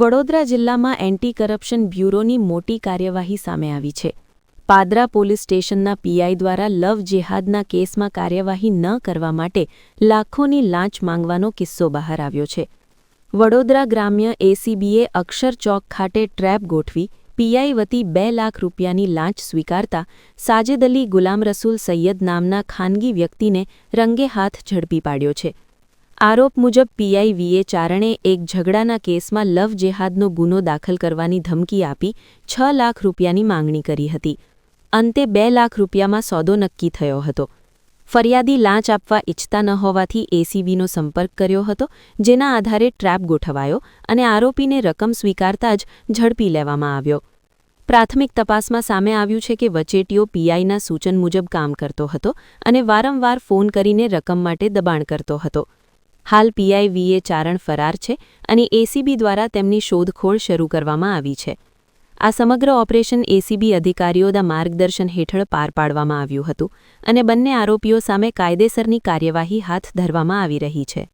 વડોદરા જિલ્લામાં anti corruption બ્યુરોની મોટી કાર્યવાહી સામે આવી છે. પાદરા પોલીસ સ્ટેશનના પીઆઈ દ્વારા લવ જેહાદના કેસમાં કાર્યવાહી ન કરવા માટે લાખોની લાંચ માંગવાનો કિસ્સો બહાર આવ્યો છે. વડોદરા ગ્રામ્ય એસીબીએ અક્ષર ચોક ખાતે ટ્રેપ ગોઠવી પીઆઈ વતી 2 લાખ રૂપિયાની લાંચ સ્વીકારતા સાજેદ અલી ગુલામ રસૂલ સૈયદ નામના ખાનગી વ્યક્તિને રંગે હાથ ઝડપી પાડ્યો છે. આરોપ મુજબ પીઆઈ વીએ ચારણે એક ઝઘડાના કેસમાં લવ જેહાદનો ગુનો દાખલ કરવાની ધમકી આપી 6 લાખ રૂપિયાની માંગણી કરી હતી. અંતે 2 લાખ રૂપિયામાં સોદો નક્કી થયો હતો. ફરિયાદી લાંચ આપવા ઇચ્છતા ન હોવાથી એસીબીનો સંપર્ક કર્યો હતો, જેના આધારે ટ્રેપ ગોઠવાયો અને આરોપીને રકમ સ્વીકારતા જ ઝડપી લેવામાં આવ્યો. પ્રાથમિક તપાસમાં સામે આવ્યું છે કે વચેટીઓ પીઆઈના સૂચન મુજબ કામ કરતો હતો અને વારંવાર ફોન કરીને રકમ માટે દબાણ કરતો હતો. હાલ પીઆઈ વીએ ચારણ ફરાર છે અને એસીબી દ્વારા તેમની શોધખોળ શરૂ કરવામાં આવી છે. આ સમગ્ર ઓપરેશન એસીબી અધિકારીઓના માર્ગદર્શન હેઠળ પાર પાડવામાં આવ્યું હતું અને બંને આરોપીઓ સામે કાયદેસરની કાર્યવાહી હાથ ધરવામાં આવી રહી છે.